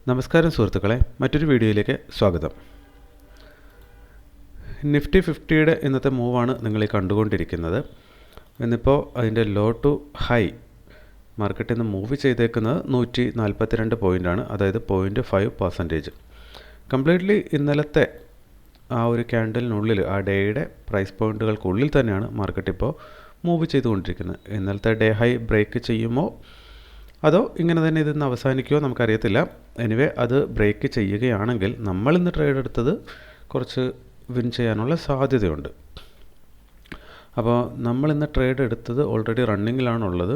നമസ്കാരം സുഹൃത്തുക്കളെ, മറ്റൊരു വീഡിയോയിലേക്ക് സ്വാഗതം. നിഫ്റ്റി 50യുടെ ഇന്നത്തെ മൂവാണ് നിങ്ങൾ ഈ കണ്ടുകൊണ്ടിരിക്കുന്നത്. ഇന്നിപ്പോൾ അതിൻ്റെ ലോ ടു ഹൈ മാർക്കറ്റിൽ നിന്ന് മൂവ് ചെയ്തേക്കുന്നത് 142 പോയിൻ്റാണ്, അതായത് 0.5%. കംപ്ലീറ്റ്ലി ഇന്നലത്തെ ആ ഒരു ക്യാൻഡലിനുള്ളിൽ, ആ ഡേയുടെ പ്രൈസ് പോയിൻറ്റുകൾക്കുള്ളിൽ തന്നെയാണ് മാർക്കറ്റ് ഇപ്പോൾ മൂവ് ചെയ്തുകൊണ്ടിരിക്കുന്നത്. ഇന്നലത്തെ ഡേ ഹൈ ബ്രേക്ക് ചെയ്യുമോ അതോ ഇങ്ങനെ തന്നെ ഇതിന്ന് അവസാനിക്കുമോ നമുക്കറിയത്തില്ല. എനിവേ അത് ബ്രേക്ക് ചെയ്യുകയാണെങ്കിൽ നമ്മളിന്ന് ട്രേഡ് എടുത്തത് കുറച്ച് വിൻ ചെയ്യാനുള്ള സാധ്യതയുണ്ട്. അപ്പോൾ നമ്മളിന്ന് ട്രേഡ് എടുത്തത് ഓൾറെഡി റണ്ണിങ്ങിലാണുള്ളത്.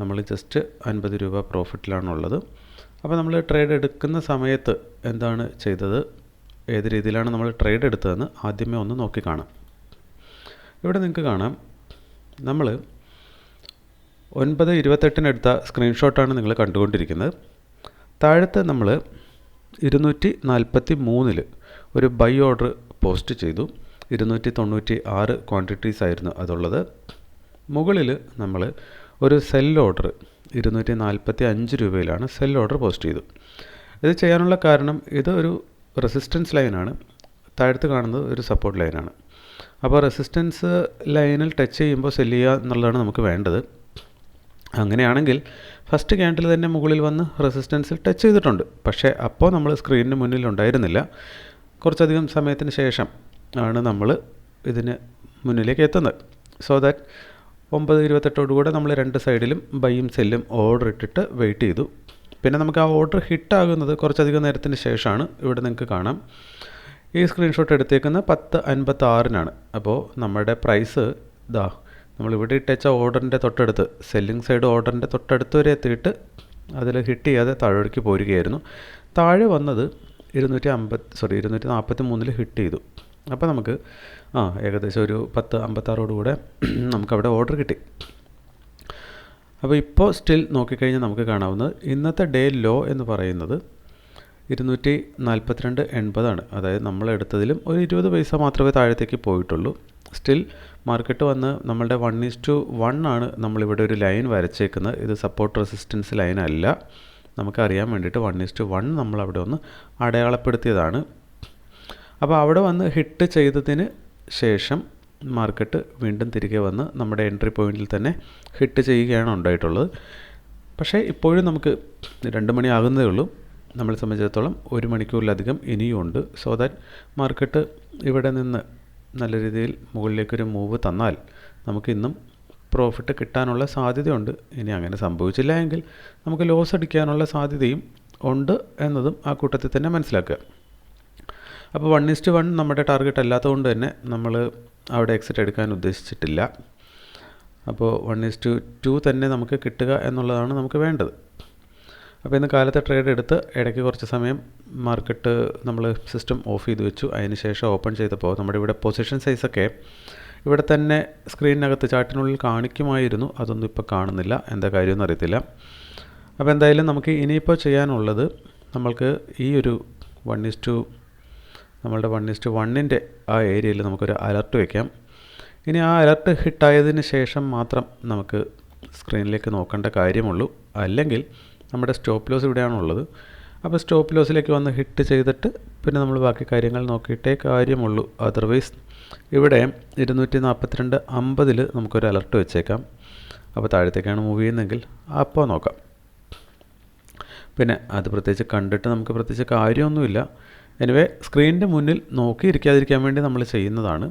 നമ്മൾ ജസ്റ്റ് 50 രൂപ പ്രോഫിറ്റിലാണുള്ളത്. അപ്പോൾ നമ്മൾ ട്രേഡ് എടുക്കുന്ന സമയത്ത് എന്താണ് ചെയ്തത്, ഏത് രീതിയിലാണ് നമ്മൾ ട്രേഡ് എടുത്തതെന്ന് ആദ്യമേ ഒന്ന് നോക്കി കാണാം. ഇവിടെ നിങ്ങൾക്ക് കാണാം, നമ്മൾ 9:28 എടുത്ത സ്ക്രീൻഷോട്ടാണ് നിങ്ങൾ കണ്ടുകൊണ്ടിരിക്കുന്നത്. താഴത്ത് നമ്മൾ 243 ഒരു ബൈ ഓർഡർ പോസ്റ്റ് ചെയ്തു. 296 ക്വാണ്ടിറ്റീസ് ആയിരുന്നു അതുള്ളത്. മുകളിൽ നമ്മൾ ഒരു സെൽ ഓർഡർ 245 രൂപയിലാണ് സെൽ ഓർഡർ പോസ്റ്റ് ചെയ്തു. ഇത് ചെയ്യാനുള്ള കാരണം, ഇത് ഒരു റെസിസ്റ്റൻസ് ലൈനാണ്, താഴത്ത് കാണുന്നത് ഒരു സപ്പോർട്ട് ലൈനാണ്. അപ്പോൾ റെസിസ്റ്റൻസ് ലൈനിൽ ടച്ച് ചെയ്യുമ്പോൾ സെല് ചെയ്യുക എന്നുള്ളതാണ് നമുക്ക് വേണ്ടത്. അങ്ങനെയാണെങ്കിൽ ഫസ്റ്റ് ക്യാൻഡിൽ തന്നെ മുകളിൽ വന്ന് റെസിസ്റ്റൻസിൽ ടച്ച് ചെയ്തിട്ടുണ്ട്. പക്ഷേ അപ്പോൾ നമ്മൾ സ്ക്രീനിന് മുന്നിൽ ഉണ്ടായിരുന്നില്ല. കുറച്ചധികം സമയത്തിന് ശേഷം ആണ് നമ്മൾ ഇതിന് മുന്നിലേക്ക് എത്തുന്നത്. സോ ദാറ്റ് 9:28 നമ്മൾ രണ്ട് സൈഡിലും ബൈയും സെല്ലും ഓർഡർ ഇട്ടിട്ട് വെയിറ്റ് ചെയ്തു. പിന്നെ നമുക്ക് ആ ഓർഡർ ഹിറ്റാകുന്നത് കുറച്ചധികം നേരത്തിന് ശേഷമാണ്. ഇവിടെ നിങ്ങൾക്ക് കാണാം, ഈ സ്ക്രീൻഷോട്ട് എടുത്തേക്കുന്നത് 10:56 അപ്പോൾ നമ്മുടെ പ്രൈസ് നമ്മളിവിടെ ഇട്ടേച്ച ഓർഡറിൻ്റെ തൊട്ടടുത്ത്, സെല്ലിംഗ് സൈഡ് ഓർഡറിൻ്റെ തൊട്ടടുത്ത് വരെ എത്തിയിട്ട് അതിൽ ഹിറ്റ് ചെയ്യാതെ താഴേക്ക് പോരുകയായിരുന്നു. താഴെ വന്നത് 243 ഹിറ്റ് ചെയ്തു. അപ്പോൾ നമുക്ക് ഏകദേശം ഒരു 10:56 നമുക്കവിടെ ഓർഡർ കിട്ടി. അപ്പോൾ ഇപ്പോൾ സ്റ്റിൽ നോക്കിക്കഴിഞ്ഞാൽ നമുക്ക് കാണാവുന്നത് ഇന്നത്തെ ഡേ ലോ എന്ന് പറയുന്നത് 242.80. അതായത് നമ്മളെടുത്തതിലും ഒരു 20 പൈസ മാത്രമേ താഴത്തേക്ക് പോയിട്ടുള്ളൂ. സ്റ്റിൽ മാർക്കറ്റ് വന്ന് നമ്മളുടെ 1:1 ആണ് നമ്മളിവിടെ ഒരു ലൈൻ വരച്ചേക്കുന്നത്. ഇത് സപ്പോർട്ട് റെസിസ്റ്റൻസ് ലൈൻ അല്ല. നമുക്കറിയാൻ വേണ്ടിയിട്ട് 1:1 നമ്മളവിടെ ഒന്ന് അടയാളപ്പെടുത്തിയതാണ്. അപ്പോൾ അവിടെ വന്ന് ഹിറ്റ് ചെയ്തതിന് ശേഷം മാർക്കറ്റ് വീണ്ടും തിരികെ വന്ന് നമ്മുടെ എൻട്രി പോയിൻറ്റിൽ തന്നെ ഹിറ്റ് ചെയ്യുകയാണ് ഉണ്ടായിട്ടുള്ളത്. പക്ഷേ ഇപ്പോഴും നമുക്ക് 2 മണി ആകുന്നതേ ഉള്ളൂ. നമ്മളെ സംബന്ധിച്ചിടത്തോളം 1 മണിക്കൂറിലധികം ഇനിയുമുണ്ട്. സോ ദാറ്റ് മാർക്കറ്റ് ഇവിടെ നിന്ന് നല്ല രീതിയിൽ മുകളിലേക്കൊരു മൂവ് തന്നാൽ നമുക്ക് ഇന്നും പ്രോഫിറ്റ് കിട്ടാനുള്ള സാധ്യതയുണ്ട്. ഇനി അങ്ങനെ സംഭവിച്ചില്ല എങ്കിൽ നമുക്ക് ലോസ് അടിക്കാനുള്ള സാധ്യതയും ഉണ്ട് എന്നതും ആ കൂട്ടത്തിൽ തന്നെ മനസ്സിലാക്കുക. അപ്പോൾ 1:1 നമ്മുടെ ടാർഗറ്റ് അല്ലാത്തതുകൊണ്ട് തന്നെ നമ്മൾ അവിടെ എക്സിറ്റ് എടുക്കാൻ ഉദ്ദേശിച്ചിട്ടില്ല. അപ്പോൾ 1:2 തന്നെ നമുക്ക് കിട്ടുക എന്നുള്ളതാണ് നമുക്ക് വേണ്ടത്. അപ്പോൾ ഇന്ന് കാലത്തെ ട്രേഡ് എടുത്ത് ഇടയ്ക്ക് കുറച്ച് സമയം മാർക്കറ്റ് നമ്മൾ സിസ്റ്റം ഓഫ് ചെയ്ത് വെച്ചു. അതിന് ശേഷം ഓപ്പൺ ചെയ്തപ്പോൾ നമ്മുടെ ഇവിടെ പൊസിഷൻ സൈസൊക്കെ ഇവിടെ തന്നെ സ്ക്രീനിനകത്ത് ചാർട്ടിനുള്ളിൽ കാണിക്കുമായിരുന്നു. അതൊന്നും ഇപ്പോൾ കാണുന്നില്ല, എന്താ കാര്യമെന്ന് അറിയത്തില്ല. അപ്പോൾ എന്തായാലും നമുക്ക് ഇനിയിപ്പോൾ ചെയ്യാനുള്ളത്, നമ്മൾക്ക് ഈ ഒരു 1:2 നമ്മളുടെ 1:1 ആ ഏരിയയിൽ നമുക്കൊരു അലർട്ട് വയ്ക്കാം. ഇനി ആ അലർട്ട് ഹിറ്റായതിന് ശേഷം മാത്രം നമുക്ക് സ്ക്രീനിലേക്ക് നോക്കേണ്ട കാര്യമുള്ളൂ. അല്ലെങ്കിൽ നമ്മുടെ സ്റ്റോപ്പ് ലോസ് ഇവിടെയാണുള്ളത്. അപ്പോൾ സ്റ്റോപ്പ് ലോസിലേക്ക് വന്ന് ഹിറ്റ് ചെയ്തിട്ട് പിന്നെ നമ്മൾ ബാക്കി കാര്യങ്ങൾ നോക്കിയിട്ടേ കാര്യമുള്ളൂ. അതർവൈസ് ഇവിടെ 242.50 നമുക്കൊരു അലർട്ട് വെച്ചേക്കാം. അപ്പോൾ താഴത്തേക്കാണ് മൂവ് ചെയ്യുന്നതെങ്കിൽ അപ്പോൾ നോക്കാം. പിന്നെ അത് പ്രത്യേകിച്ച് കണ്ടിട്ട് നമുക്ക് പ്രത്യേകിച്ച് കാര്യമൊന്നുമില്ല. എനിവേ സ്ക്രീനിൻ്റെ മുന്നിൽ നോക്കിയിരിക്കാതിരിക്കാൻ വേണ്ടി നമ്മൾ ചെയ്യുന്നതാണ്.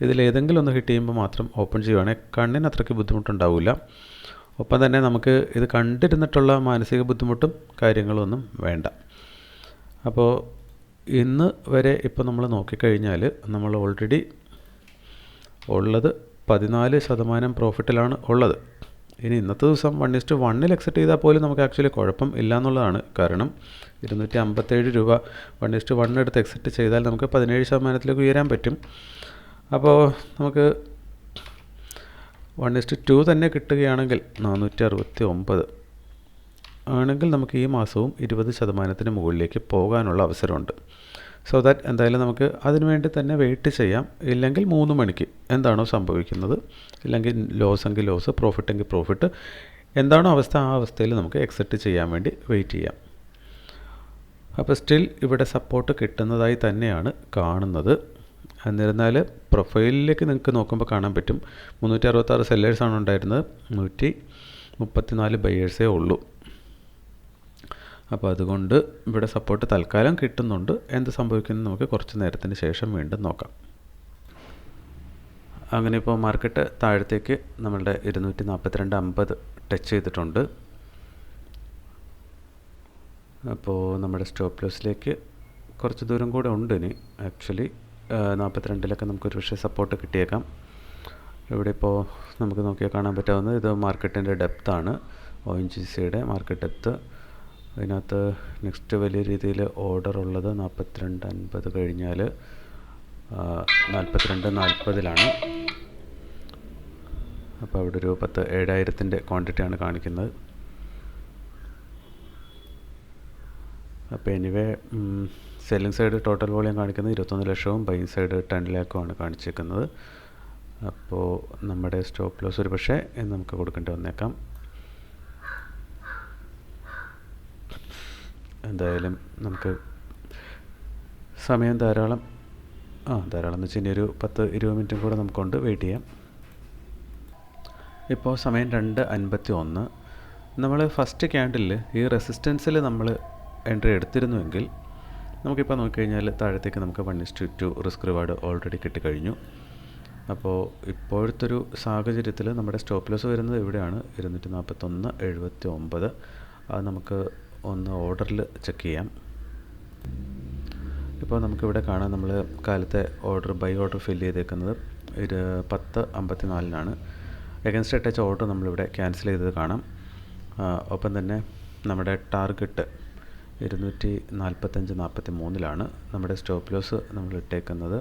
ഇതിലേതെങ്കിലും ഒന്ന് ഹിറ്റ് ചെയ്യുമ്പോൾ മാത്രം ഓപ്പൺ ചെയ്യുവാണെങ്കിൽ കണ്ണിന് അത്രയ്ക്ക് ബുദ്ധിമുട്ടുണ്ടാവില്ല. ഒപ്പം തന്നെ നമുക്ക് ഇത് കണ്ടിരുന്നിട്ടുള്ള മാനസിക ബുദ്ധിമുട്ടും കാര്യങ്ങളൊന്നും വേണ്ട. അപ്പോൾ ഇന്ന് വരെ ഇപ്പോൾ നമ്മൾ നോക്കിക്കഴിഞ്ഞാൽ നമ്മൾ ഓൾറെഡി ഉള്ളത് 14% പ്രോഫിറ്റിലാണ് ഉള്ളത്. ഇനി ഇന്നത്തെ ദിവസം 1:1 എക്സിറ്റ് ചെയ്താൽ പോലും നമുക്ക് ആക്ച്വലി കുഴപ്പം ഇല്ല എന്നുള്ളതാണ്. കാരണം 257 രൂപ 1:1 എടുത്ത് എക്സിറ്റ് ചെയ്താൽ നമുക്ക് 17% ഉയരാൻ പറ്റും. അപ്പോൾ നമുക്ക് 1:2 തന്നെ കിട്ടുകയാണെങ്കിൽ 469 ആണെങ്കിൽ നമുക്ക് ഈ മാസവും 20% മുകളിലേക്ക് പോകാനുള്ള അവസരമുണ്ട്. സോ ദാറ്റ് എന്തായാലും നമുക്ക് അതിനുവേണ്ടി തന്നെ വെയിറ്റ് ചെയ്യാം. ഇല്ലെങ്കിൽ 3 മണിക്ക് എന്താണോ സംഭവിക്കുന്നത്, ഇല്ലെങ്കിൽ ലോസ് എങ്കിൽ ലോസ്, പ്രോഫിറ്റ് എങ്കിൽ പ്രോഫിറ്റ്, എന്താണോ അവസ്ഥ ആ അവസ്ഥയിൽ നമുക്ക് എക്സിറ്റ് ചെയ്യാൻ വേണ്ടി വെയിറ്റ് ചെയ്യാം. അപ്പോൾ സ്റ്റിൽ ഇവിടെ സപ്പോർട്ട് കിട്ടുന്നതായി തന്നെയാണ് കാണുന്നത്. എന്നിരുന്നാൽ പ്രൊഫൈലിലേക്ക് നിങ്ങൾക്ക് നോക്കുമ്പോൾ കാണാൻ പറ്റും 366 സെല്ലേഴ്സാണ് ഉണ്ടായിരുന്നത്, 134 ബയേഴ്സേ ഉള്ളൂ. അപ്പോൾ അതുകൊണ്ട് ഇവിടെ സപ്പോർട്ട് തൽക്കാലം കിട്ടുന്നുണ്ട്. എന്ത് സംഭവിക്കുന്നത് നമുക്ക് കുറച്ച് നേരത്തിന് ശേഷം വീണ്ടും നോക്കാം. അങ്ങനെ ഇപ്പോൾ മാർക്കറ്റ് താഴത്തേക്ക് നമ്മളുടെ 242.50 ടച്ച് ചെയ്തിട്ടുണ്ട്. അപ്പോൾ നമ്മുടെ സ്റ്റോപ്പ് ലോസിലേക്ക് കുറച്ച് ദൂരം കൂടെ ഉണ്ട്. ഇനി ആക്ച്വലി 42 നമുക്കൊരു പക്ഷേ സപ്പോർട്ട് കിട്ടിയേക്കാം. ഇവിടെ ഇപ്പോൾ നമുക്ക് നോക്കിയാൽ കാണാൻ പറ്റാവുന്നത് ഇത് മാർക്കറ്റിൻ്റെ ഡെപ്താണ്, ONGCയുടെ മാർക്കറ്റ് ഡെപ്ത്ത്. അതിനകത്ത് നെക്സ്റ്റ് വലിയ രീതിയിൽ ഓർഡർ ഉള്ളത് 42.50 കഴിഞ്ഞാൽ 42.40 അപ്പോൾ അവിടെ ഒരു 7,000-ൻ്റെ ക്വാണ്ടിറ്റിയാണ് കാണിക്കുന്നത്. അപ്പോൾ anyway selling side total volume കാണിക്കുന്നത് 21 ലക്ഷവും ബൈയിങ് സൈഡ് 10 ലാഖുമാണ് കാണിച്ചിരിക്കുന്നത്. അപ്പോൾ നമ്മുടെ സ്റ്റോപ്പ് ലോസ് ഒരു പക്ഷേ നമുക്ക് കൊടുക്കേണ്ടി വന്നേക്കാം. എന്തായാലും നമുക്ക് സമയം ധാരാളം എന്ന് വെച്ച് കഴിഞ്ഞാൽ ഒരു 10-20 മിനിറ്റും കൂടെ നമുക്കുണ്ട്, വെയിറ്റ് ചെയ്യാം. ഇപ്പോൾ സമയം 2:51. നമ്മൾ ഫസ്റ്റ് ക്യാൻഡിലിൽ ഈ റെസിസ്റ്റൻസിൽ നമ്മൾ എൻട്രി എടുത്തിരുന്നുവെങ്കിൽ നമുക്കിപ്പോൾ നോക്കിക്കഴിഞ്ഞാൽ താഴത്തേക്ക് നമുക്ക് 1:2 റിസ്ക് റിവാർഡ് ഓൾറെഡി കിട്ടിക്കഴിഞ്ഞു. അപ്പോൾ ഇപ്പോഴത്തെ ഒരു സാഹചര്യത്തിൽ നമ്മുടെ സ്റ്റോപ്പ് ലോസ് വരുന്നത് ഇവിടെയാണ്, 241.79. അത് നമുക്ക് ഒന്ന് ഓർഡറിൽ ചെക്ക് ചെയ്യാം. ഇപ്പോൾ നമുക്കിവിടെ കാണാം നമ്മൾ കാലത്തെ ബൈ ഓർഡർ ഫില്ല് ചെയ്തേക്കുന്നത് 10:54 എഗൻസ്റ്റ് അറ്റാച്ച് ഓർഡർ നമ്മളിവിടെ ക്യാൻസൽ ചെയ്തത് കാണാം. ഒപ്പം തന്നെ നമ്മുടെ ടാർഗറ്റ് 245.43 നമ്മുടെ സ്റ്റോപ്പ് ലോസ് നമ്മൾ ഇട്ടേക്കുന്നത്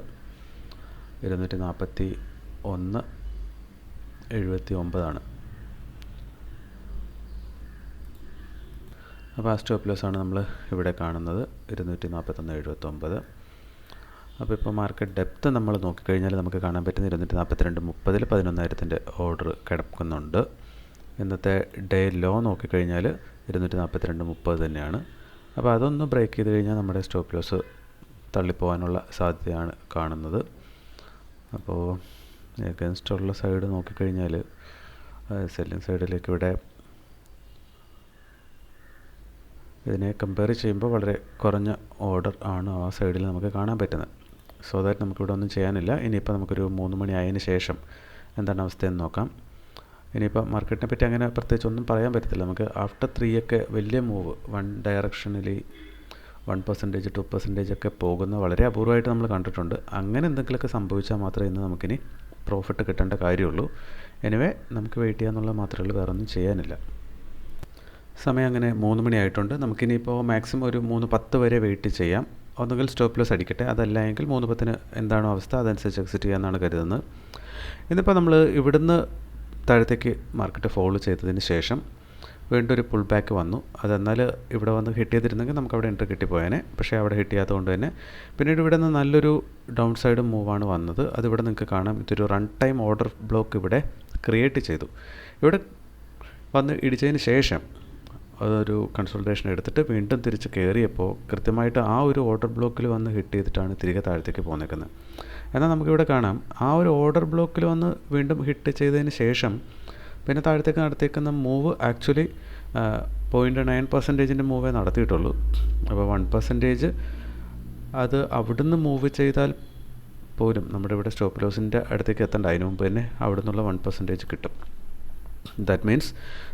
241.79. അപ്പോൾ ആ സ്റ്റോപ്പ് ലോസാണ് നമ്മൾ ഇവിടെ കാണുന്നത്, 241.79. അപ്പോൾ ഇപ്പോൾ മാർക്കറ്റ് ഡെപ്ത്ത് നമ്മൾ നോക്കിക്കഴിഞ്ഞാൽ നമുക്ക് കാണാൻ പറ്റുന്ന 242.30 11,000-ൻ്റെ ഓർഡർ കിടക്കുന്നുണ്ട്. ഇന്നത്തെ ഡേ ലോ നോക്കിക്കഴിഞ്ഞാൽ 242.30 തന്നെയാണ്. അപ്പോൾ അതൊന്ന് ബ്രേക്ക് ചെയ്ത് കഴിഞ്ഞാൽ നമ്മുടെ സ്റ്റോപ്പ് ലോസ് തള്ളിപ്പോകാനുള്ള സാധ്യതയാണ് കാണുന്നത്. അപ്പോൾ എഗൻസ്റ്റ് ഉള്ള സൈഡ് നോക്കിക്കഴിഞ്ഞാൽ സെല്ലിംഗ് സൈഡിലേക്ക് ഇവിടെ ഇതിനെ കമ്പയർ ചെയ്യുമ്പോൾ വളരെ കുറഞ്ഞ ഓർഡർ ആണ് ആ സൈഡിൽ നമുക്ക് കാണാൻ പറ്റുന്നത്. സോ ദാറ്റ് നമുക്കിവിടെ ഒന്നും ചെയ്യാനില്ല. ഇനിയിപ്പോൾ നമുക്കൊരു 3 മണി ആയതിന് ശേഷം എന്താണ് അവസ്ഥയെന്ന് നോക്കാം. ഇനിയിപ്പോൾ മാർക്കറ്റിനെ പറ്റി അങ്ങനെ പ്രത്യേകിച്ച് ഒന്നും പറയാൻ പറ്റത്തില്ല. നമുക്ക് ആഫ്റ്റർ 3 ഒക്കെ വലിയ മൂവ് 1 ഡയറക്ഷനിൽ 1% 2% ഒക്കെ പോകുന്ന വളരെ അപൂർവമായിട്ട് നമ്മൾ കണ്ടിട്ടുണ്ട്. അങ്ങനെ എന്തെങ്കിലുമൊക്കെ സംഭവിച്ചാൽ മാത്രമേ ഇന്ന് നമുക്കിനി പ്രോഫിറ്റ് കിട്ടേണ്ട കാര്യമുള്ളൂ. എനിവേ നമുക്ക് വെയിറ്റ് ചെയ്യാമെന്നുള്ള മാത്രമേ ഉള്ളൂ, വേറെ ഒന്നും ചെയ്യാനില്ല. സമയം അങ്ങനെ 3 മണി ആയിട്ടുണ്ട്. നമുക്കിനിയിപ്പോൾ മാക്സിമം ഒരു 3:10 വരെ വെയിറ്റ് ചെയ്യാം. ഒന്നുകിൽ സ്റ്റോപ്പ് ലോസ് അടിക്കട്ടെ, അതല്ല എങ്കിൽ 3:10 എന്താണോ അവസ്ഥ അതനുസരിച്ച് എക്സിറ്റ് ചെയ്യാമെന്നാണ് കരുതുന്നത്. ഇന്നിപ്പോൾ നമ്മൾ ഇവിടുന്ന് താഴത്തേക്ക് മാർക്കറ്റ് ഫോളോ ചെയ്തതിന് ശേഷം വീണ്ടും ഒരു പുൾ ബാക്ക് വന്നു. അതെന്നാൽ ഇവിടെ വന്ന് ഹിറ്റ് ചെയ്തിരുന്നെങ്കിൽ നമുക്ക് അവിടെ എൻട്രി കിട്ടിപ്പോയേനെ. പക്ഷേ അവിടെ ഹിറ്റ് ചെയ്യാത്തതുകൊണ്ട് തന്നെ പിന്നീട് ഇവിടെ നിന്ന് നല്ലൊരു ഡൗൺ സൈഡ് മൂവാണ് വന്നത്. അതിവിടെ നിങ്ങൾക്ക് കാണാം, ഇതൊരു റൺ ടൈം ഓർഡർ ബ്ലോക്ക് ഇവിടെ ക്രിയേറ്റ് ചെയ്തു. ഇവിടെ വന്ന് ഇടിച്ചതിന് ശേഷം അതൊരു കൺസൾട്ടേഷൻ എടുത്തിട്ട് വീണ്ടും തിരിച്ച് കയറിയപ്പോൾ കൃത്യമായിട്ട് ആ ഒരു ഓർഡർ ബ്ലോക്കിൽ വന്ന് ഹിറ്റ് ചെയ്തിട്ടാണ് തിരികെ താഴത്തേക്ക് പോന്നേക്കുന്നത്. എന്നാൽ നമുക്കിവിടെ കാണാം ആ ഒരു ഓർഡർ ബ്ലോക്കിൽ വന്ന് വീണ്ടും ഹിറ്റ് ചെയ്തതിന് ശേഷം പിന്നെ താഴത്തേക്ക് നടത്തിയേക്കുന്ന മൂവ് ആക്ച്വലി 0.9% മൂവേ നടത്തിയിട്ടുള്ളൂ. അപ്പോൾ 1% അത് അവിടുന്ന് മൂവ് ചെയ്താൽ പോലും നമ്മുടെ ഇവിടെ സ്റ്റോപ്പ് ലോസിൻ്റെ അടുത്തേക്ക് എത്തേണ്ട, അതിന് മുമ്പ് തന്നെ അവിടെ നിന്നുള്ള 1% കിട്ടും. ദാറ്റ് മീൻസ്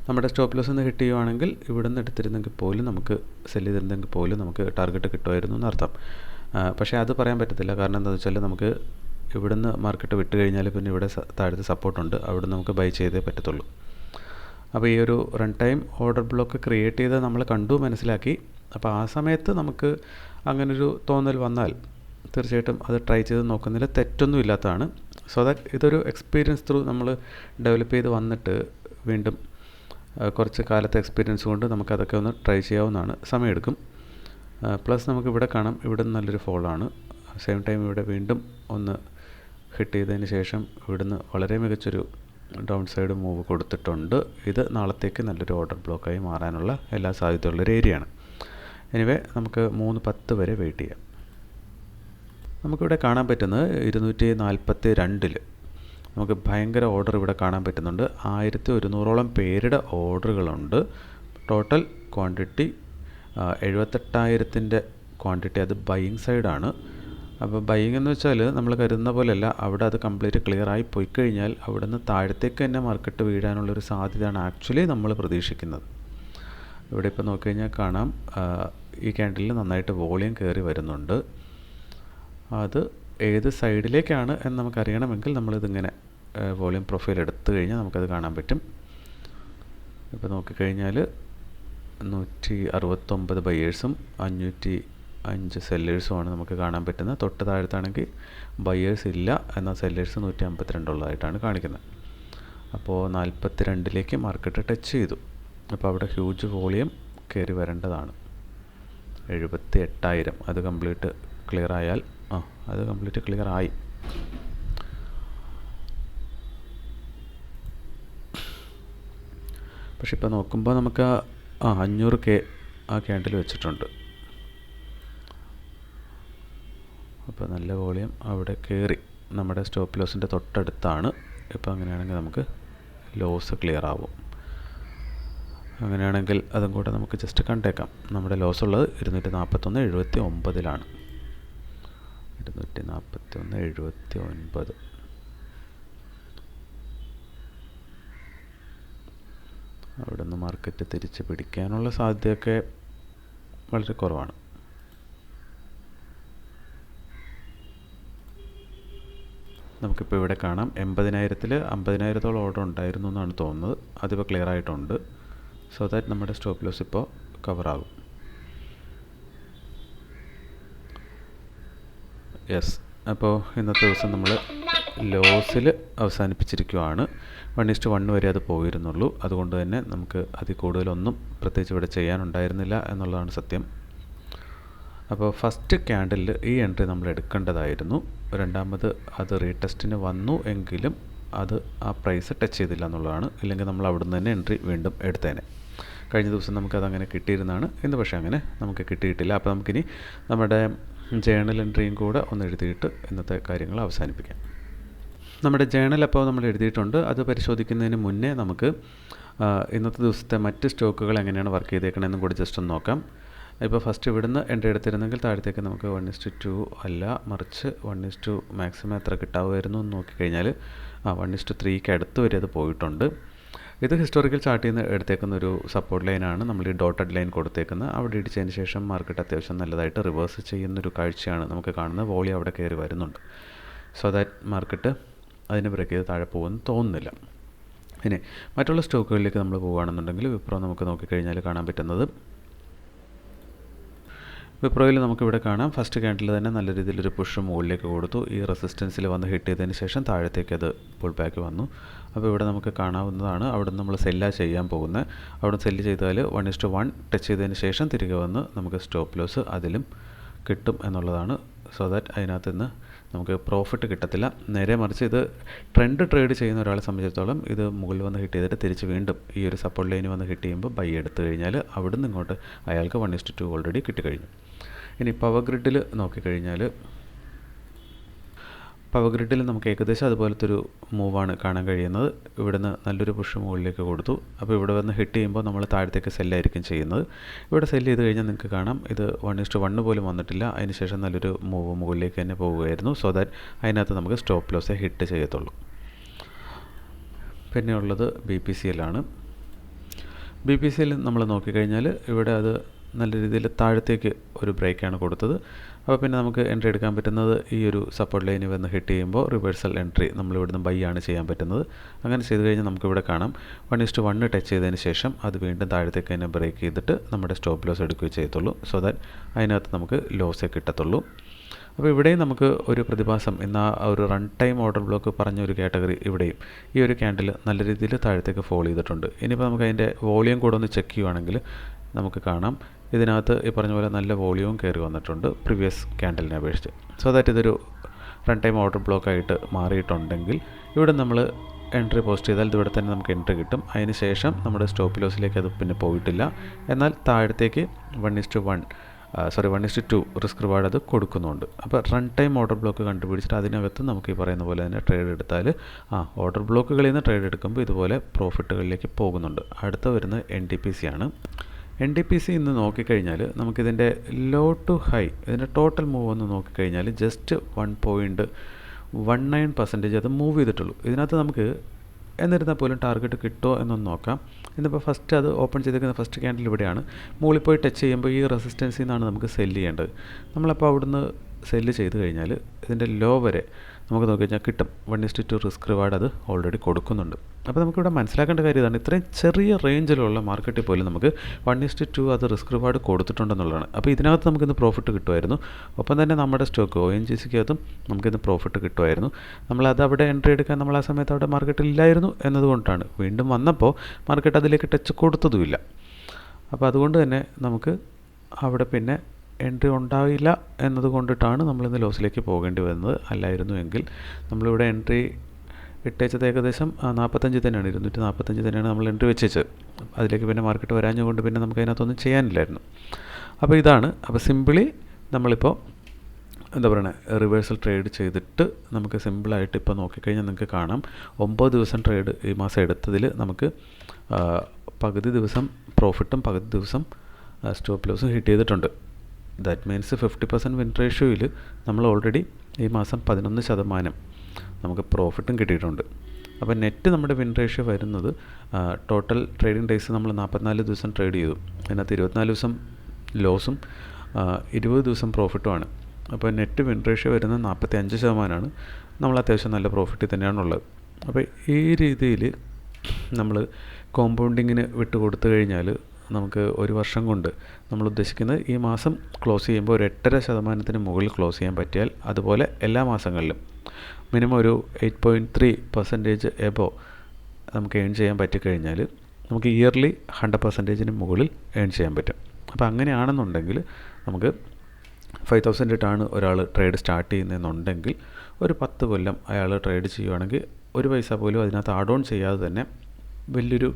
നമ്മുടെ സ്റ്റോപ്പ് ലോസ് ഒന്ന് ഹിറ്റ് ചെയ്യുവാണെങ്കിൽ ഇവിടെ നിന്ന് എടുത്തിരുന്നെങ്കിൽ പോലും നമുക്ക് സെല് ചെയ്തിരുന്നെങ്കിൽ പോലും നമുക്ക് ടാർഗറ്റ് കിട്ടുമായിരുന്നു എന്നർത്ഥം. പക്ഷേ അത് പറയാൻ പറ്റത്തില്ല. കാരണം എന്താണെന്ന് വെച്ചാൽ നമുക്ക് ഇവിടുന്ന് മാർക്കറ്റ് വിട്ട് കഴിഞ്ഞാൽ പിന്നെ ഇവിടെ താഴത്തെ സപ്പോർട്ടുണ്ട്, അവിടെ നമുക്ക് ബൈ ചെയ്തേ പറ്റത്തുള്ളൂ. അപ്പോൾ ഈ ഒരു run time order block create ചെയ്ത് നമ്മൾ കണ്ടു, മനസ്സിലാക്കി. അപ്പോൾ ആ സമയത്ത് നമുക്ക് അങ്ങനൊരു തോന്നൽ വന്നാൽ തീർച്ചയായിട്ടും അത് ട്രൈ ചെയ്ത് നോക്കുന്നതിൽ തെറ്റൊന്നും ഇല്ലാത്തതാണ്. സോ ദാറ്റ് ഇതൊരു എക്സ്പീരിയൻസ് ത്രൂ നമ്മൾ ഡെവലപ്പ് ചെയ്ത് വന്നിട്ട് വീണ്ടും കുറച്ച് കാലത്തെ എക്സ്പീരിയൻസ് കൊണ്ട് നമുക്കതൊക്കെ ഒന്ന് ട്രൈ ചെയ്യാവുന്നതാണ്. സമയമെടുക്കും. പ്ലസ് നമുക്കിവിടെ കാണാം, ഇവിടെ നല്ലൊരു ഫോളാണ്. സെയിം ടൈം ഇവിടെ വീണ്ടും ഒന്ന് ഹിറ്റ് ചെയ്തതിന് ശേഷം ഇവിടുന്ന് വളരെ മികച്ചൊരു ഡൗൺ സൈഡ് മൂവ് കൊടുത്തിട്ടുണ്ട്. ഇത് നാളത്തേക്ക് നല്ലൊരു ഓർഡർ ബ്ലോക്കായി മാറാനുള്ള എല്ലാ സാധ്യതയുള്ളൊരു ഏരിയയാണ്. എനിവേ നമുക്ക് 3:10 വരെ വെയിറ്റ് ചെയ്യാം. നമുക്കിവിടെ കാണാൻ പറ്റുന്നത് 242 നമുക്ക് ഭയങ്കര ഓർഡർ ഇവിടെ കാണാൻ പറ്റുന്നുണ്ട്. 1100ഓളം പേരുടെ ഓർഡറുകളുണ്ട്. ടോട്ടൽ ക്വാണ്ടിറ്റി 78,000ൻ്റെ ക്വാണ്ടിറ്റി. അത് ബൈയിങ് സൈഡാണ്. അപ്പോൾ ബൈയിങ് എന്ന് വെച്ചാൽ നമ്മൾ കരുതുന്ന പോലെയല്ല. അവിടെ അത് കംപ്ലീറ്റ് ക്ലിയറായി പോയി കഴിഞ്ഞാൽ അവിടെ നിന്ന് താഴത്തേക്ക് തന്നെ മാർക്കറ്റ് വീഴാനുള്ളൊരു സാധ്യതയാണ് ആക്ച്വലി നമ്മൾ പ്രതീക്ഷിക്കുന്നത്. ഇവിടെ ഇപ്പോൾ നോക്കിക്കഴിഞ്ഞാൽ കാണാം ഈ ക്യാൻഡിലിൽ നന്നായിട്ട് വോളിയം കയറി വരുന്നുണ്ട്. അത് ഏത് സൈഡിലേക്കാണ് എന്ന് നമുക്കറിയണമെങ്കിൽ നമ്മളിതിങ്ങനെ വോളിയം പ്രൊഫൈൽ എടുത്തു കഴിഞ്ഞാൽ നമുക്കത് കാണാൻ പറ്റും. ഇപ്പോൾ നോക്കിക്കഴിഞ്ഞാൽ 169 ബയേഴ്സും 505 സെല്ലേഴ്സുമാണ് നമുക്ക് കാണാൻ പറ്റുന്നത്. തൊട്ട് താഴത്താണെങ്കിൽ ബയേഴ്സ് ഇല്ല, എന്നാൽ സെല്ലേഴ്സ് 152 ഉള്ളതായിട്ടാണ് കാണിക്കുന്നത്. അപ്പോൾ 42ലേക്ക് മാർക്കറ്റ് ടച്ച് ചെയ്തു. അപ്പോൾ അവിടെ ഹ്യൂജ് വോളിയം കയറി വരേണ്ടതാണ്. 78,000 അത് കംപ്ലീറ്റ് ക്ലിയർ ആയാൽ അത് കംപ്ലീറ്റ് ക്ലിയർ ആയി. പക്ഷെ ഇപ്പോൾ നോക്കുമ്പോൾ നമുക്ക് 500K ആ ക്യാൻഡിൽ വെച്ചിട്ടുണ്ട്. അപ്പോൾ നല്ല വോളിയം അവിടെ കയറി നമ്മുടെ സ്റ്റോപ്പ് ലോസിൻ്റെ തൊട്ടടുത്താണ്. ഇപ്പോൾ അങ്ങനെയാണെങ്കിൽ നമുക്ക് ലോസ് ക്ലിയർ ആവും. അങ്ങനെയാണെങ്കിൽ അതും കൂടെ നമുക്ക് ജസ്റ്റ് കണ്ടേക്കാം. നമ്മുടെ ലോസ് ഉള്ളത് 241.79 241.79. അവിടെ നിന്ന് മാർക്കറ്റ് തിരിച്ച് പിടിക്കാനുള്ള സാധ്യതയൊക്കെ വളരെ കുറവാണ്. നമുക്കിപ്പോൾ ഇവിടെ കാണാം 80,000-ൽ 50,000-ഓളം ഓർഡർ ഉണ്ടായിരുന്നു എന്നാണ് തോന്നുന്നത്. അതിപ്പോൾ ക്ലിയർ ആയിട്ടുണ്ട്. സോ ദാറ്റ് നമ്മുടെ സ്റ്റോപ്പ് ലോസ് ഇപ്പോൾ കവറാകും. യെസ്, അപ്പോൾ ഇന്നത്തെ ദിവസം നമ്മൾ ലോസിൽ അവസാനിപ്പിച്ചിരിക്കുകയാണ്. 1:1 വരെ അത് പോയിരുന്നുള്ളൂ. അതുകൊണ്ട് തന്നെ നമുക്ക് അതിൽ കൂടുതലൊന്നും പ്രത്യേകിച്ച് ഇവിടെ ചെയ്യാനുണ്ടായിരുന്നില്ല എന്നുള്ളതാണ് സത്യം. അപ്പോൾ ഫസ്റ്റ് ക്യാൻഡിലിൽ ഈ എൻട്രി നമ്മൾ എടുക്കേണ്ടതായിരുന്നു. രണ്ടാമത് അത് റീടെസ്റ്റിന് വന്നു എങ്കിലും അത് ആ പ്രൈസ് ടച്ച് ചെയ്തില്ല എന്നുള്ളതാണ്. ഇല്ലെങ്കിൽ നമ്മൾ അവിടുന്ന് തന്നെ എൻട്രി വീണ്ടും എടുത്തേനെ. കഴിഞ്ഞ ദിവസം നമുക്കതങ്ങനെ കിട്ടിയിരുന്നതാണ്. ഇന്ന് പക്ഷേ അങ്ങനെ നമുക്ക് കിട്ടിയിട്ടില്ല. അപ്പോൾ നമുക്കിനി നമ്മുടെ ജേണൽ എൻട്രിയും കൂടെ ഒന്ന് എഴുതിയിട്ട് ഇന്നത്തെ കാര്യങ്ങൾ അവസാനിപ്പിക്കാം. നമ്മുടെ ജേണൽ അപ്പോൾ നമ്മൾ എഴുതിയിട്ടുണ്ട്. അത് പരിശോധിക്കുന്നതിന് മുന്നേ നമുക്ക് ഇന്നത്തെ ദിവസത്തെ മറ്റ് സ്റ്റോക്കുകൾ എങ്ങനെയാണ് വർക്ക് ചെയ്തേക്കണമെന്നും കൂടി ജസ്റ്റ് ഒന്ന് നോക്കാം. ഇപ്പോൾ ഫസ്റ്റ് ഇവിടുന്ന് എൻട്രി എടുത്തിരുന്നെങ്കിൽ താഴത്തേക്ക് നമുക്ക് 1:2 അല്ല, മറിച്ച് 1:2 മാക്സിമം എത്ര കിട്ടാവുമായിരുന്നു എന്ന് നോക്കിക്കഴിഞ്ഞാൽ 1:3ക്ക് അടുത്ത് വരെ അത് പോയിട്ടുണ്ട്. ഇത് ഹിസ്റ്റോറിക്കൽ ചാർട്ടിൽ നിന്ന് എടുത്തേക്കുന്ന ഒരു സപ്പോർട്ട് ലൈനാണ്. നമ്മൾ ഈ ഡോട്ടഡ് ലൈൻ കൊടുത്തേക്കുന്നത്. അവിടെ ഇടിച്ചതിന് ശേഷം മാർക്കറ്റ് അത്യാവശ്യം നല്ലതായിട്ട് റിവേഴ്സ് ചെയ്യുന്നൊരു കാഴ്ചയാണ് നമുക്ക് കാണുന്നത്. വോളിയം അവിടെ കയറി വരുന്നുണ്ട്. സോ ദാറ്റ് മാർക്കറ്റ് അതിന് ബ്രേക്ക് ചെയ്ത് താഴെ പോകുമെന്ന് തോന്നുന്നില്ല. ഇനി മറ്റുള്ള സ്റ്റോക്കുകളിലേക്ക് നമ്മൾ പോകുകയാണെന്നുണ്ടെങ്കിൽ വിപ്രോ നമുക്ക് നോക്കിക്കഴിഞ്ഞാൽ കാണാൻ പറ്റുന്നത്, വിപ്രോയിൽ നമുക്കിവിടെ കാണാം ഫസ്റ്റ് ക്യാൻഡിൽ തന്നെ നല്ല രീതിയിലൊരു പുഷ് മുകളിലേക്ക് കൊടുത്തു. ഈ റെസിസ്റ്റൻസിൽ വന്ന് ഹിറ്റ് ചെയ്തതിന് ശേഷം താഴത്തേക്ക് അത് പുൾ ബാക്ക് വന്നു. അപ്പോൾ ഇവിടെ നമുക്ക് കാണാവുന്നതാണ് അവിടെ നിന്ന് നമ്മൾ സെല്ലാണ് ചെയ്യാൻ പോകുന്നത്. അവിടെ സെല്ല് ചെയ്താൽ 1:1 ടച്ച് ചെയ്തതിന് ശേഷം തിരികെ വന്ന് നമുക്ക് സ്റ്റോപ്പ് ലോസ് അതിലും കിട്ടും എന്നുള്ളതാണ്. സോ ദാറ്റ് അതിനകത്ത് നിന്ന് നമുക്ക് പ്രോഫിറ്റ് കിട്ടത്തില്ല. നേരെ മറിച്ച് ഇത് ട്രെൻഡ് ട്രേഡ് ചെയ്യുന്ന ഒരാളെ സംബന്ധിച്ചിടത്തോളം ഇത് മുകളിൽ വന്ന് ഹിറ്റ് ചെയ്തിട്ട് തിരിച്ച് വീണ്ടും ഈ ഒരു സപ്പോർട്ട് ലൈന് വന്ന് ഹിറ്റ് ചെയ്യുമ്പോൾ ബൈ എടുത്തു കഴിഞ്ഞാൽ അവിടെ നിന്ന് ഇങ്ങോട്ട് അയാൾക്ക് 1:2 ഓൾറെഡി കിട്ടിക്കഴിഞ്ഞു. ഇനി പവർ ഗ്രിഡിൽ നോക്കിക്കഴിഞ്ഞാൽ പവർ ഗ്രിഡിൽ നമുക്ക് ഏകദേശം അതുപോലത്തെ ഒരു മൂവാണ് കാണാൻ കഴിയുന്നത്. ഇവിടുന്ന് നല്ലൊരു പുഷ് മുകളിലേക്ക് കൊടുത്തു. അപ്പോൾ ഇവിടെ വന്ന് ഹിറ്റ് ചെയ്യുമ്പോൾ നമ്മൾ താഴത്തേക്ക് സെല്ലായിരിക്കും ചെയ്യുന്നത്. ഇവിടെ സെല്ല് ചെയ്ത് കഴിഞ്ഞാൽ നിങ്ങൾക്ക് കാണാം ഇത് 1:1 പോലും വന്നിട്ടില്ല. അതിനുശേഷം നല്ലൊരു മൂവ് മുകളിലേക്ക് തന്നെ പോവുകയായിരുന്നു. സോ ദാറ്റ് അതിനകത്ത് നമുക്ക് സ്റ്റോപ്പ് ലോസേ ഹിറ്റ് ചെയ്യത്തുള്ളൂ. പിന്നെ ഉള്ളത് BPCL ആണ്. BPCL നമ്മൾ നോക്കിക്കഴിഞ്ഞാൽ ഇവിടെ അത് നല്ല രീതിയിൽ താഴത്തേക്ക് ഒരു ബ്രേക്കാണ് കൊടുത്തത്. അപ്പോൾ പിന്നെ നമുക്ക് എൻട്രി എടുക്കാൻ പറ്റുന്നത് ഈ ഒരു സപ്പോർട്ട് ലൈനിൽ വന്ന് ഹിറ്റ് ചെയ്യുമ്പോൾ റിവേഴ്സൽ എൻട്രി നമ്മളിവിടുന്ന് ബൈ ആണ് ചെയ്യാൻ പറ്റുന്നത്. അങ്ങനെ ചെയ്ത് കഴിഞ്ഞാൽ നമുക്കിവിടെ കാണാം 1:1 ടച്ച് ചെയ്തതിന് ശേഷം അത് വീണ്ടും താഴത്തേക്ക് തന്നെ ബ്രേക്ക് ചെയ്തിട്ട് നമ്മുടെ സ്റ്റോപ്പ് ലോസ് എടുക്കുകയും ചെയ്യത്തുള്ളൂ. സോ ദാറ്റ് അതിനകത്ത് നമുക്ക് ലോസേ കിട്ടത്തുള്ളൂ. അപ്പോൾ ഇവിടെയും നമുക്ക് ഒരു പ്രതിഭാസം ഇന്ന് ആ ഒരു റൺ ടൈം ഓർഡർ ബ്ലോക്ക് പറഞ്ഞൊരു കാറ്റഗറി ഇവിടെയും ഈ ഒരു ക്യാൻഡിൽ നല്ല രീതിയിൽ താഴത്തേക്ക് ഫോൾ ചെയ്തിട്ടുണ്ട്. ഇനിയിപ്പോൾ നമുക്ക് അതിൻ്റെ വോളിയം കൂടെ ഒന്ന് ചെക്ക് ചെയ്യുവാണെങ്കിൽ നമുക്ക് കാണാം ഇതിനകത്ത് ഈ പറഞ്ഞ പോലെ നല്ല വോളിയവും കയറി വന്നിട്ടുണ്ട് പ്രീവിയസ് ക്യാൻഡലിനെ അപേക്ഷിച്ച്. സോ ദാറ്റ് ഇതൊരു റൺ ടൈം ഓർഡർ ബ്ലോക്കായിട്ട് മാറിയിട്ടുണ്ടെങ്കിൽ ഇവിടെ നമ്മൾ എൻട്രി പോസ്റ്റ് ചെയ്താൽ ഇതിവിടെ തന്നെ നമുക്ക് എൻട്രി കിട്ടും. അതിന് ശേഷം നമ്മുടെ സ്റ്റോപ്പ് ലോസിലേക്ക് അത് പിന്നെ പോയിട്ടില്ല. എന്നാൽ താഴത്തേക്ക് 1:2 റിസ്ക് റിവാർഡ് അത് കൊടുക്കുന്നുണ്ട്. അപ്പോൾ റൺ ടൈം ഓർഡർ ബ്ലോക്ക് കണ്ടുപിടിച്ചിട്ട് അതിനകത്ത് നമുക്ക് ഈ പറയുന്ന പോലെ തന്നെ ട്രേഡ് എടുത്താൽ ഓർഡർ ബ്ലോക്കുകളിൽ നിന്ന് ട്രേഡ് എടുക്കുമ്പോൾ ഇതുപോലെ പ്രോഫിറ്റുകളിലേക്ക് പോകുന്നുണ്ട്. അടുത്ത വരുന്നത് NTPC ആണ്. NTPC ഇന്ന് നോക്കിക്കഴിഞ്ഞാൽ നമുക്കിതിൻ്റെ ലോ ടു ഹൈ ഇതിൻ്റെ ടോട്ടൽ മൂവ് ഒന്ന് നോക്കിക്കഴിഞ്ഞാൽ ജസ്റ്റ് 1.19% അത് മൂവ് ചെയ്തിട്ടുള്ളൂ. ഇതിനകത്ത് നമുക്ക് എന്നിരുന്നാൽ പോലും ടാർഗറ്റ് കിട്ടുമോ എന്നൊന്ന് നോക്കാം. ഇന്നിപ്പോൾ ഫസ്റ്റ് അത് ഓപ്പൺ ചെയ്തിരിക്കുന്ന ഫസ്റ്റ് ക്യാൻഡിൽ ഇവിടെയാണ്. മുകളിൽ പോയി ടച്ച് ചെയ്യുമ്പോൾ ഈ റെസിസ്റ്റൻസിൽ നിന്നാണ് നമുക്ക് സെല്ല് ചെയ്യേണ്ടത്. നമ്മളപ്പോൾ അവിടുന്ന് സെല്ല് ചെയ്ത് കഴിഞ്ഞാൽ ഇതിൻ്റെ ലോ വരെ നമുക്ക് നോക്കി കഴിഞ്ഞാൽ കിട്ടും. 1:2 റിസ്ക് റിവാർഡ് അത് ഓൾറെഡി കൊടുക്കുന്നുണ്ട്. അപ്പോൾ നമുക്കിവിടെ മനസ്സിലാക്കേണ്ട കാര്യം ഇതാണ്, ഇത്രയും ചെറിയ റേഞ്ചിലുള്ള മാർക്കറ്റിൽ പോലും നമുക്ക് 1:2 അത് റിസ്ക് റിവാർഡ് കൊടുത്തിട്ടുണ്ടെന്നുള്ളതാണ്. അപ്പോൾ ഇതിനകത്ത് നമുക്കിന്ന് പ്രോഫിറ്റ് കിട്ടുമായിരുന്നു. ഒപ്പം തന്നെ നമ്മുടെ സ്റ്റോക്ക് ONGCക്കകത്തും നമുക്കിന്ന് പ്രോഫിറ്റ് കിട്ടുമായിരുന്നു. നമ്മളത് അവിടെ എൻട്രി എടുക്കാൻ നമ്മൾ ആ സമയത്ത് അവിടെ മാർക്കറ്റിൽ ഇല്ലായിരുന്നു എന്നതുകൊണ്ടാണ്. വീണ്ടും വന്നപ്പോൾ മാർക്കറ്റ് അതിലേക്ക് ടച്ച് കൊടുത്തതുമില്ല. അപ്പോൾ അതുകൊണ്ട് തന്നെ നമുക്ക് അവിടെ പിന്നെ എൻട്രി ഉണ്ടാവില്ല എന്നതുകൊണ്ടിട്ടാണ് നമ്മളിന്ന് ലോസിലേക്ക് പോകേണ്ടി വന്നത്. അല്ലായിരുന്നു എങ്കിൽ നമ്മളിവിടെ എൻട്രി ഇട്ടേച്ചത് ഏകദേശം 45 തന്നെയാണ്, 245 തന്നെയാണ് നമ്മൾ എൻട്രി വെച്ചേച്ചത്. അതിലേക്ക് പിന്നെ മാർക്കറ്റ് വരാഞ്ഞുകൊണ്ട് പിന്നെ നമുക്ക് അതിനകത്തൊന്നും ചെയ്യാനില്ലായിരുന്നു. അപ്പോൾ ഇതാണ്. അപ്പോൾ സിമ്പിളി നമ്മളിപ്പോൾ എന്താ പറയുക, റിവേഴ്സൽ ട്രേഡ് ചെയ്തിട്ട് നമുക്ക് സിമ്പിളായിട്ട് ഇപ്പോൾ നോക്കിക്കഴിഞ്ഞാൽ നിങ്ങൾക്ക് കാണാം 9 ദിവസം ട്രേഡ് ഈ മാസം എടുത്തതിൽ നമുക്ക് പകുതി ദിവസം പ്രോഫിറ്റും പകുതി ദിവസം സ്റ്റോപ്പ് ലോസും ഹിറ്റ് ചെയ്തിട്ടുണ്ട്. ദാറ്റ് മീൻസ് 50% വിൻ റേഷ്യോയിൽ നമ്മൾ ഓൾറെഡി ഈ മാസം 11% നമുക്ക് പ്രോഫിറ്റും കിട്ടിയിട്ടുണ്ട്. അപ്പോൾ നെറ്റ് നമ്മുടെ വിൻ റേഷ്യോ വരുന്നത് ടോട്ടൽ ട്രേഡിംഗ് ഡേയ്സ് നമ്മൾ 44 ദിവസം ട്രേഡ് ചെയ്തു. അതിനകത്ത് 24 ദിവസം ലോസും 20 ദിവസം പ്രോഫിറ്റുമാണ്. അപ്പോൾ നെറ്റ് വിൻ റേഷ്യോ വരുന്നത് 45%. നമ്മൾ അത്യാവശ്യം നല്ല പ്രോഫിറ്റ് തന്നെയാണുള്ളത്. അപ്പോൾ ഈ രീതിയിൽ നമ്മൾ കോമ്പൗണ്ടിങ്ങിന് വിട്ട് കൊടുത്തു കഴിഞ്ഞാൽ നമുക്ക് ഒരു വർഷം കൊണ്ട് നമ്മൾ ഉദ്ദേശിക്കുന്നത് ഈ മാസം ക്ലോസ് ചെയ്യുമ്പോൾ ഒരു 8.5% മുകളിൽ ക്ലോസ് ചെയ്യാൻ പറ്റിയാൽ, അതുപോലെ എല്ലാ മാസങ്ങളിലും മിനിമം ഒരു 8.3% എബോ നമുക്ക് ഏൺ ചെയ്യാൻ പറ്റിക്കഴിഞ്ഞാൽ നമുക്ക് ഇയർലി 100%-ന് മുകളിൽ ഏൺ ചെയ്യാൻ പറ്റും. അപ്പോൾ അങ്ങനെയാണെന്നുണ്ടെങ്കിൽ നമുക്ക് 5,000 ഇട്ടാണ് ഒരാൾ ട്രേഡ് സ്റ്റാർട്ട് ചെയ്യുന്നതെന്നുണ്ടെങ്കിൽ ഒരു 10 കൊല്ലം അയാൾ ട്രേഡ് ചെയ്യുകയാണെങ്കിൽ ഒരു പൈസ പോലും അതിനകത്ത് ആഡ് ഓൺ ചെയ്യാതെ തന്നെ വലിയൊരു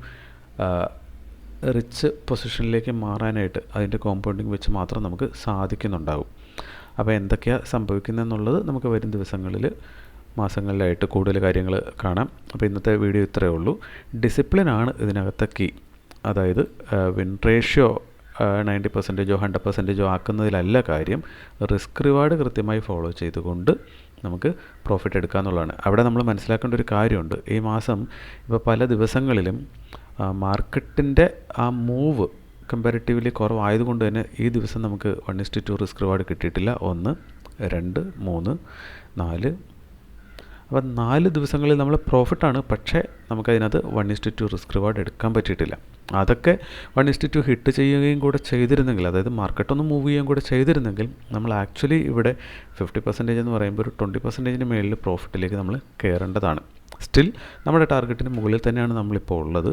റിച്ച് പൊസിഷനിലേക്ക് മാറാനായിട്ട് അതിൻ്റെ കോമ്പൗണ്ടിങ് വെച്ച് മാത്രം നമുക്ക് സാധിക്കുന്നുണ്ടാകും. അപ്പോൾ എന്തൊക്കെയാണ് സംഭവിക്കുന്നതെന്നുള്ളത് നമുക്ക് വരും ദിവസങ്ങളിൽ മാസങ്ങളിലായിട്ട് കൂടുതൽ കാര്യങ്ങൾ കാണാം. അപ്പോൾ ഇന്നത്തെ വീഡിയോ ഇത്രയേ ഉള്ളൂ. ഡിസിപ്ലിനാണ് ഇതിനകത്തെ കീ. അതായത് വിൻ റേഷ്യോ 90%-ഓ 100%-ഓ ആക്കുന്നതിലല്ല കാര്യം, റിസ്ക് റിവാർഡ് കൃത്യമായി ഫോളോ ചെയ്തുകൊണ്ട് നമുക്ക് പ്രോഫിറ്റ് എടുക്കുക എന്നുള്ളതാണ്. അവിടെ നമ്മൾ മനസ്സിലാക്കേണ്ട ഒരു കാര്യമുണ്ട്. ഈ മാസം ഇപ്പോൾ പല ദിവസങ്ങളിലും മാർക്കറ്റിൻ്റെ ആ മൂവ് കമ്പാരിറ്റീവ്ലി കുറവായതുകൊണ്ട് തന്നെ ഈ ദിവസം നമുക്ക് 1:2 റിസ്ക് റിവാർഡ് കിട്ടിയിട്ടില്ല. 1, 2, 3, 4. അപ്പോൾ 4 ദിവസങ്ങളിൽ നമ്മൾ പ്രോഫിറ്റാണ്, പക്ഷേ നമുക്കതിനകത്ത് 1:2 റിസ്ക് റിവാർഡ് എടുക്കാൻ പറ്റിയിട്ടില്ല. അതൊക്കെ 1:2 ഹിറ്റ് ചെയ്യുകയും കൂടെ ചെയ്തിരുന്നെങ്കിൽ, അതായത് മാർക്കറ്റൊന്ന് മൂവ് ചെയ്യുകയും കൂടെ ചെയ്തിരുന്നെങ്കിൽ നമ്മൾ ആക്ച്വലി ഇവിടെ 50% എന്ന് പറയുമ്പോൾ ഒരു 20%-ന് മേളിൽ പ്രോഫിറ്റിലേക്ക് നമ്മൾ കയറേണ്ടതാണ്. സ്റ്റിൽ നമ്മുടെ ടാർഗറ്റിന് മുകളിൽ തന്നെയാണ് നമ്മളിപ്പോൾ ഉള്ളത്.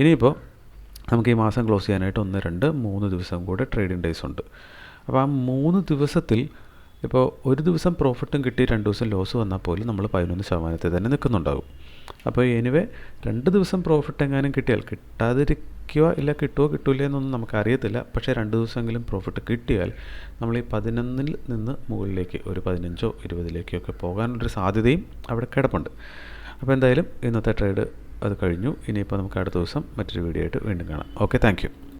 ഇനിയിപ്പോൾ നമുക്ക് ഈ മാസം ക്ലോസ് ചെയ്യാനായിട്ട് 1, 2, 3 ദിവസം കൂടെ ട്രേഡിംഗ് ഡേയ്സ് ഉണ്ട്. അപ്പോൾ ആ 3 ദിവസത്തിൽ ഇപ്പോൾ ഒരു ദിവസം പ്രോഫിറ്റും കിട്ടി 2 ദിവസം ലോസ് വന്നാൽ പോലും നമ്മൾ 11% തന്നെ നിൽക്കുന്നുണ്ടാകും. അപ്പോൾ എനിവേ 2 ദിവസം പ്രോഫിറ്റ് എങ്ങാനും കിട്ടിയാൽ, കിട്ടാതിരിക്കുക ഇല്ല കിട്ടുമോ കിട്ടില്ല എന്നൊന്നും നമുക്കറിയത്തില്ല, പക്ഷേ 2 ദിവസമെങ്കിലും പ്രോഫിറ്റ് കിട്ടിയാൽ നമ്മൾ ഈ 11-ൽ നിന്ന് മുകളിലേക്ക് ഒരു 15-ഓ 20-ലേക്കൊക്കെ പോകാനുള്ളൊരു സാധ്യതയും അവിടെ കിടപ്പുണ്ട്. അപ്പോൾ എന്തായാലും ഇന്നത്തെ ട്രേഡ് അത് കഴിഞ്ഞു. ഇനിയിപ്പോൾ നമുക്ക് അടുത്ത ദിവസം മറ്റൊരു വീഡിയോ ആയിട്ട് വീണ്ടും കാണാം. Okay, thank you.